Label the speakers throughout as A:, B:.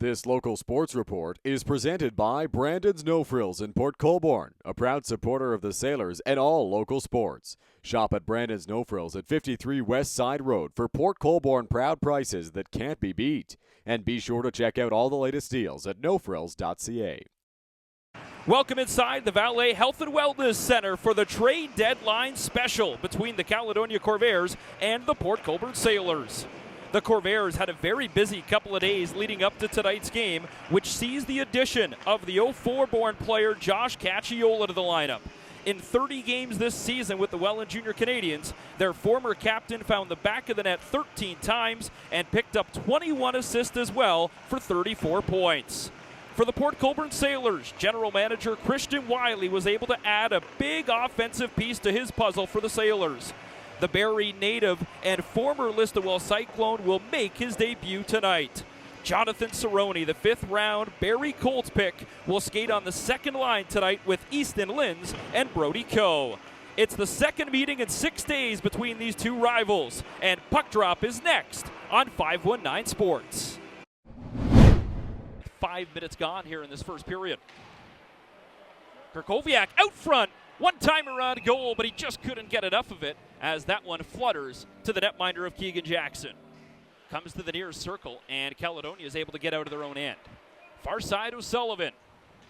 A: This local sports report is presented by Brandon's No Frills in Port Colborne, a proud supporter of the Sailors and all local sports. Shop at Brandon's No Frills at 53 West Side Road for Port Colborne proud prices that can't be beat. And be sure to check out all the latest deals at nofrills.ca.
B: Welcome inside the Vale Health and Wellness Center for the trade deadline special between the Caledonia Corvairs and the Port Colborne Sailors. The Corvairs had a very busy couple of days leading up to tonight's game, which sees the addition of the 04-born player Josh Cacciola to the lineup. In 30 games this season with the Welland Junior Canadians, their former captain found the back of the net 13 times and picked up 21 assists as well for 34 points. For the Port Colborne Sailors, general manager Christian Wiley was able to add a big offensive piece to his puzzle for the Sailors. The Barrie native and former Listowel Cyclone will make his debut tonight. Jonathan Cerrone, the 5th round Barrie Colts pick, will skate on the second line tonight with Easton Linz and Brody Coe. It's the second meeting in 6 days between these two rivals, and Puck Drop is next on 519 Sports. 5 minutes gone here in this first period. Krakowiak out front. One-timer on goal, but he just couldn't get enough of it as that one flutters to the netminder of Keegan Jackson. Comes to the near circle, and Caledonia is able to get out of their own end. Far side, O'Sullivan.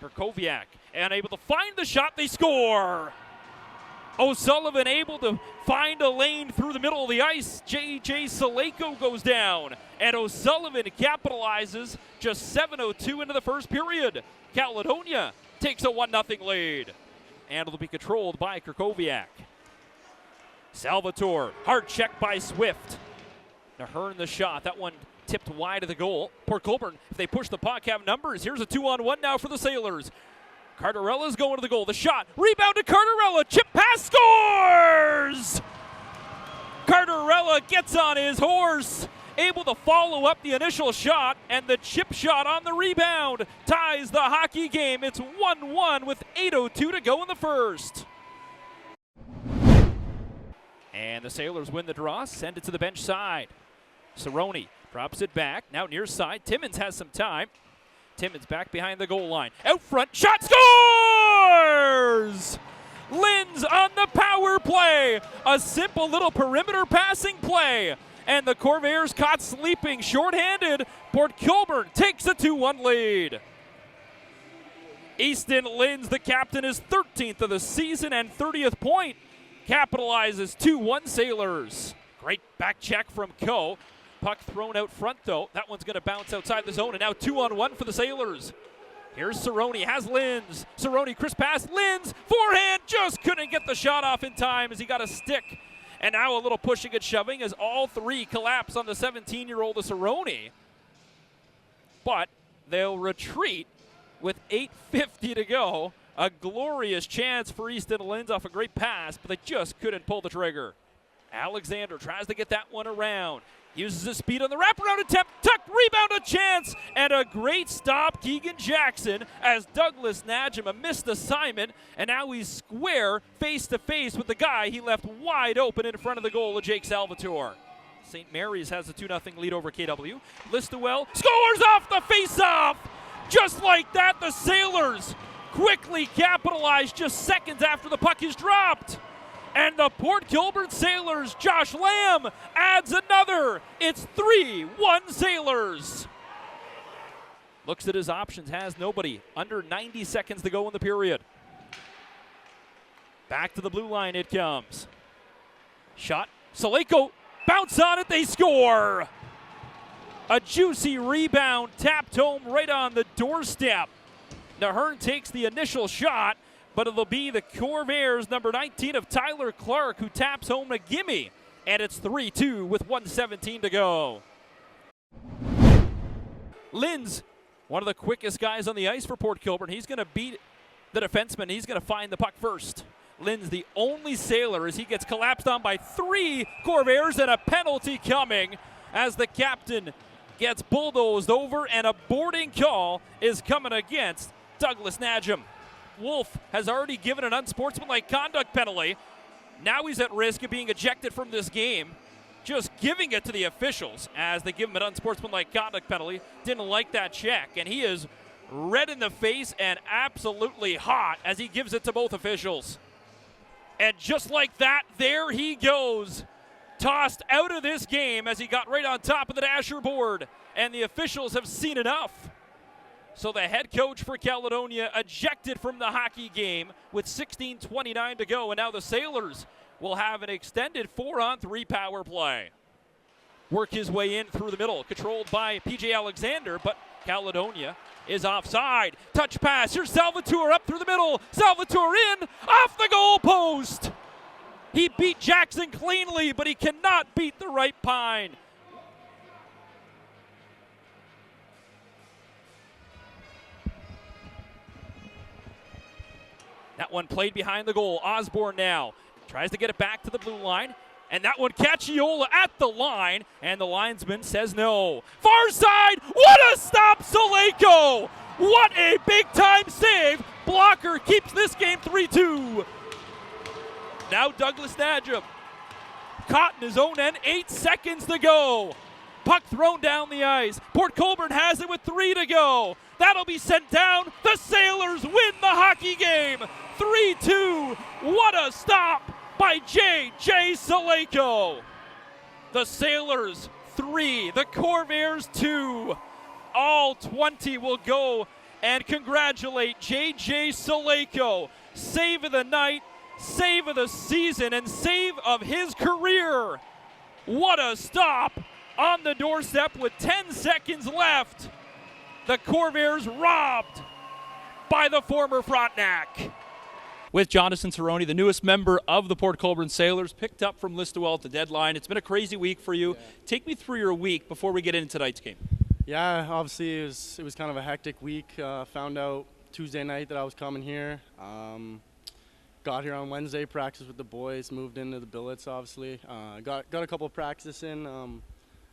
B: Krakowiak, and able to find the shot, they score! O'Sullivan able to find a lane through the middle of the ice. J.J. Saleko goes down, and O'Sullivan capitalizes just 7:02 into the first period. Caledonia takes a 1-0 lead. And it'll be controlled by Krakowiak. Salvatore, hard check by Swift. Nahern the shot. That one tipped wide of the goal. Port Colborne, if they push the puck, have numbers. Here's a 2-on-1 now for the Sailors. Carterella's going to the goal. The shot. Rebound to Carterella. Chip pass, scores! Carterella gets on his horse. Able to follow up the initial shot, and the chip shot on the rebound ties the hockey game. It's 1-1 with 8:02 to go in the first. And the Sailors win the draw, send it to the bench side. Cerrone drops it back, now near side. Timmins has some time. Timmins back behind the goal line. Out front, shot, scores! Linz on the power play. A simple little perimeter passing play. And the Corvairs caught sleeping, shorthanded. Port Colborne takes a 2-1 lead. Easton Linz, the captain, is 13th of the season and 30th point. Capitalizes 2-1 Sailors. Great back check from Coe. Puck thrown out front, though. That one's going to bounce outside the zone, and now 2-on-1 for the Sailors. Here's Cerrone, has Linz. Cerrone, crisp pass, Linz, forehand, just couldn't get the shot off in time as he got a stick. And now a little pushing and shoving as all three collapse on the 17-year-old of Cerrone. But they'll retreat with 8:50 to go. A glorious chance for Easton Linz off a great pass, but they just couldn't pull the trigger. Alexander tries to get that one around. Uses his speed on the wraparound attempt. Tucked, rebound, a chance, and a great stop, Keegan Jackson, as Douglas Najim, a missed assignment, and now he's square face-to-face with the guy he left wide open in front of the goal of Jake Salvatore. St. Mary's has a 2-0 lead over KW. Listowel scores off the face-off! Just like that, the Sailors quickly capitalize just seconds after the puck is dropped. And the Port Colborne Sailors, Josh Lamb, adds another. It's 3-1 Sailors. Looks at his options, has nobody. Under 90 seconds to go in the period. Back to the blue line it comes. Shot, Saleko, bounce on it, they score. A juicy rebound, tapped home right on the doorstep. Nahern takes the initial shot, but it'll be the Corvairs, number 19 of Tyler Clark, who taps home a gimme. And it's 3-2 with 1:17 to go. Linz, one of the quickest guys on the ice for Port Colborne. He's going to beat the defenseman. He's going to find the puck first. Linz, the only Sailor, as he gets collapsed on by 3 Corvairs, and a penalty coming as the captain gets bulldozed over, and a boarding call is coming against Douglas Najim. Wolf has already given an unsportsmanlike conduct penalty. Now he's at risk of being ejected from this game. just giving it to the officials as they give him an unsportsmanlike conduct penalty. Didn't like that check, and he is red in the face and absolutely hot as he gives it to both officials. And just like that, there he goes. Tossed out of this game as he got right on top of the dasher board. And the officials have seen enough. So the head coach for Caledonia ejected from the hockey game with 16:29 to go. And now the Sailors will have an extended 4-on-3 power play. Work his way in through the middle, controlled by PJ Alexander, but Caledonia is offside. Touch pass, here's Salvatore up through the middle. Salvatore in, off the goal post. He beat Jackson cleanly, but he cannot beat the right pine. That one played behind the goal. Osborne now tries to get it back to the blue line. And that one, Cacchiola at the line. And the linesman says no. Far side. What a stop, Saleko. What a big-time save. Blocker keeps this game 3-2. Now Douglas Najib. Caught in his own end. 8 seconds to go. Puck thrown down the ice. Port Colborne has it with 3 to go. That'll be sent down. The Sailors win the hockey game. 3-2. What a stop by J.J. Saleko. The Sailors 3, the Corvairs 2. All 20 will go and congratulate J.J. Saleko. Save of the night, save of the season, and save of his career. What a stop on the doorstep with 10 seconds left. The Corvairs robbed by the former Frontenac. With Jonathan Cerrone, the newest member of the Port Colborne Sailors, picked up from Listowel at the deadline. It's been a crazy week for you. Yeah. Take me through your week before we get into tonight's game.
C: Yeah, obviously it was kind of a hectic week. Found out Tuesday night that I was coming here. Got here on Wednesday, practiced with the boys, moved into the billets, obviously. Got a couple of practice in.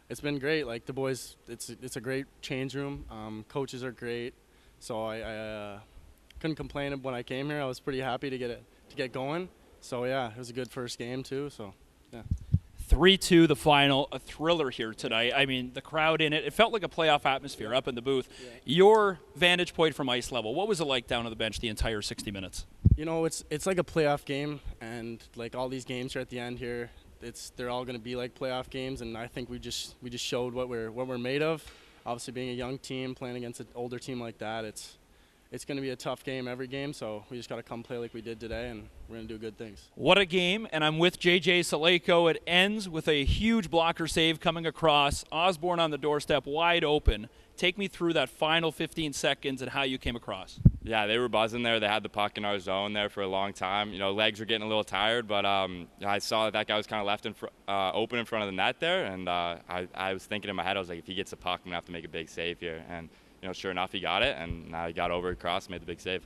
C: It's been great. Like the boys, it's a great change room. Coaches are great, so I couldn't complain when I came here. I was pretty happy to get going. So yeah, it was a good first game too. So yeah.
B: 3-2 the final, a thriller here tonight. I mean, the crowd in it felt like a playoff atmosphere up in the booth. Yeah. Your vantage point from ice level, what was it like down on the bench the entire 60 minutes?
C: You know, it's like a playoff game, and like all these games are at the end here. They're all going to be like playoff games, and I think we just showed what we're made of. Obviously, being a young team playing against an older team like that, it's going to be a tough game every game. So we just got to come play like we did today, and we're going to do good things.
B: What a game! And I'm with J.J. Saleko. It ends with a huge blocker save coming across. Osborne on the doorstep, wide open. Take me through that final 15 seconds and how you came across.
D: Yeah, they were buzzing there. They had the puck in our zone there for a long time. You know, legs were getting a little tired, but I saw that guy was kind of left open in front of the net there, and I was thinking in my head, I was like, if he gets the puck, I'm going to have to make a big save here. And, you know, sure enough, he got it, and now he got over across and made the big save.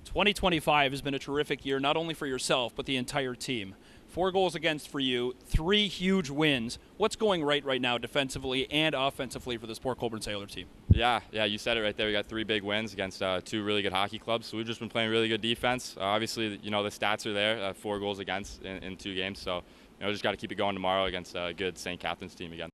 B: 2025 has been a terrific year, not only for yourself, but the entire team. 4 goals against for you, 3 huge wins. What's going right now defensively and offensively for this Port Colborne Sailor team?
D: Yeah, you said it right there. We got 3 big wins against 2 really good hockey clubs. So we've just been playing really good defense. Obviously, you know, the stats are there, 4 goals against in 2 games. So, you know, just got to keep it going tomorrow against a good St. Catharines team again.